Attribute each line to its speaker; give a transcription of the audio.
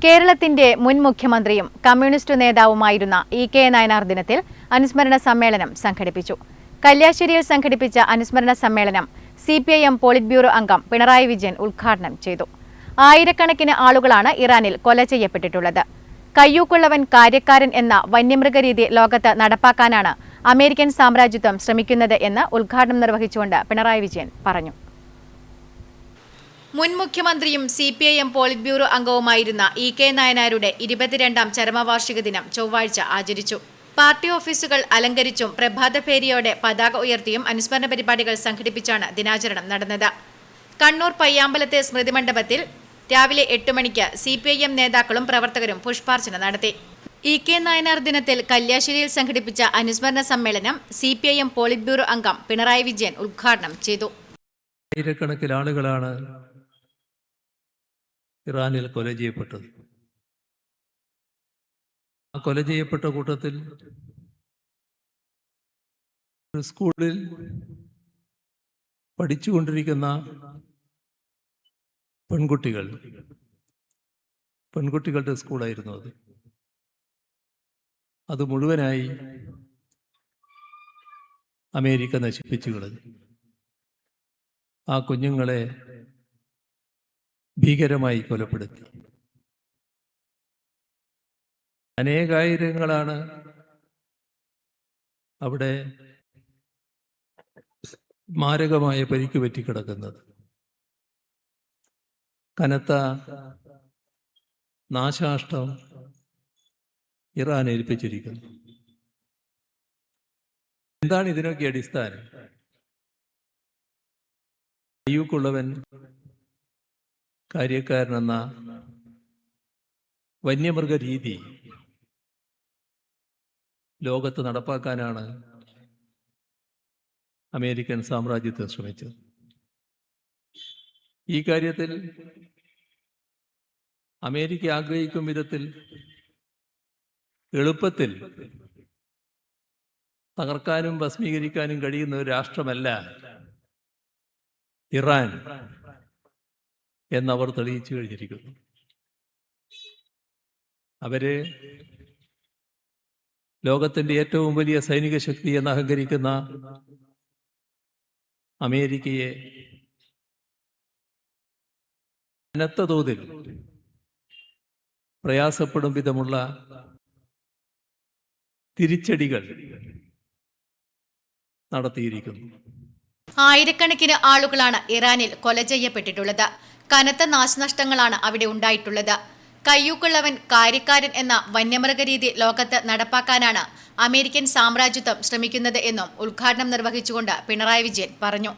Speaker 1: കേരളത്തിന്റെ മുൻ മുഖ്യമന്ത്രിയും കമ്മ്യൂണിസ്റ്റ് നേതാവുമായിരുന്ന ഇ.കെ. നായനാർ ദിനത്തിൽ അനുസ്മരണ സമ്മേളനം സംഘടിപ്പിച്ചു. കല്യാശ്ശേരിയിൽ സംഘടിപ്പിച്ച അനുസ്മരണ സമ്മേളനം സിപിഐഎം പോളിറ്റ് ബ്യൂറോ അംഗം പിണറായി വിജയൻ ഉദ്ഘാടനം ചെയ്തു. ആയിരക്കണക്കിന് ആളുകളാണ് ഇറാനിൽ കൊല ചെയ്യപ്പെട്ടിട്ടുള്ളത്. കയ്യൂക്കുള്ളവൻ കാര്യക്കാരൻ എന്ന വന്യമൃഗരീതി ലോകത്ത് നടപ്പാക്കാനാണ് അമേരിക്കൻ സാമ്രാജ്യത്വം ശ്രമിക്കുന്നത് എന്ന് ഉദ്ഘാടനം നിർവഹിച്ചുകൊണ്ട് പിണറായി വിജയൻ പറഞ്ഞു. മുൻ മുഖ്യമന്ത്രിയും സിപിഐഎം പോളിറ്റ് ബ്യൂറോ അംഗവുമായിരുന്ന ഇ.കെ. നായനാരുടെ 22ാം ചരമവാർഷിക ദിനം ചൊവ്വാഴ്ച ആചരിച്ചു. പാർട്ടി ഓഫീസുകൾ അലങ്കരിച്ചും പ്രഭാതഭേരിയോടെ പതാക ഉയർത്തിയും അനുസ്മരണ പരിപാടികൾ സംഘടിപ്പിച്ചാണ് ദിനാചരണം നടന്നത്. കണ്ണൂർ പയ്യാമ്പലത്തെ സ്മൃതി മണ്ഡപത്തിൽ രാവിലെ 8 മണിക്ക് സിപിഐഎം നേതാക്കളും പ്രവർത്തകരും പുഷ്പാർച്ചന നടത്തി. ഇ.കെ. നായനാർ ദിനത്തിൽ കല്യാശ്ശേരിയിൽ സംഘടിപ്പിച്ച അനുസ്മരണ സമ്മേളനം സിപിഐഎം പോളിറ്റ് ബ്യൂറോ അംഗം പിണറായി വിജയൻ ഉദ്ഘാടനം ചെയ്തു.
Speaker 2: ആയിരക്കണക്കിന് ആളുകളാണ് ഇറാനിൽ കൊല ചെയ്യപ്പെട്ടത്. ആ കൊല ചെയ്യപ്പെട്ട കൂട്ടത്തിൽ സ്കൂളിൽ പഠിച്ചുകൊണ്ടിരിക്കുന്ന പെൺകുട്ടികളുടെ സ്കൂളായിരുന്നു അത് മുഴുവനായി അമേരിക്ക നശിപ്പിച്ചു കളഞ്ഞു. ആ കുഞ്ഞുങ്ങളെ ഭീകരമായി കൊലപ്പെടുത്തി. അനേകായിരങ്ങളാണ് അവിടെ മാരകമായ പരിക്ക് പറ്റിക്കിടക്കുന്നത്. കനത്ത നാശനഷ്ടം ഇറാൻ ഏൽപ്പിച്ചിരിക്കുന്നു. എന്താണ് ഇതിനൊക്കെ അടിസ്ഥാനം? കയ്യൂക്കുള്ളവൻ കാര്യക്കാരനെന്ന വന്യമൃഗ രീതി ലോകത്ത് നടപ്പാക്കാനാണ് അമേരിക്കൻ സാമ്രാജ്യത്വം ശ്രമിച്ചത്. ഈ കാര്യത്തിൽ അമേരിക്ക ആഗ്രഹിക്കും വിധത്തിൽ എളുപ്പത്തിൽ തകർക്കാനും ഭസ്മീകരിക്കാനും കഴിയുന്ന ഒരു രാഷ്ട്രമല്ല ഇറാൻ എന്നവർ തെളിയിച്ചു കഴിഞ്ഞിരിക്കുന്നു. അവര് ലോകത്തിന്റെ ഏറ്റവും വലിയ സൈനിക ശക്തി എന്ന് അഹങ്കരിക്കുന്ന അമേരിക്കയെ കനത്ത തോതിൽ പ്രയാസപ്പെടും വിധമുള്ള തിരിച്ചടികൾ നടത്തിയിരിക്കുന്നു.
Speaker 1: ആയിരക്കണക്കിന് ആളുകളാണ് ഇറാനിൽ കൊല ചെയ്യപ്പെട്ടിട്ടുള്ളത്. കനത്ത നാശനഷ്ടങ്ങളാണ് അവിടെ ഉണ്ടായിട്ടുള്ളത്. കയ്യൂക്കുള്ളവൻ കാര്യക്കാരൻ എന്ന വന്യമൃഗരീതി ലോകത്ത് നടപ്പാക്കാനാണ് അമേരിക്കൻ സാമ്രാജ്യത്വം ശ്രമിക്കുന്നത് എന്നും ഉദ്ഘാടനം നിർവഹിച്ചുകൊണ്ട് പിണറായി വിജയൻ പറഞ്ഞു.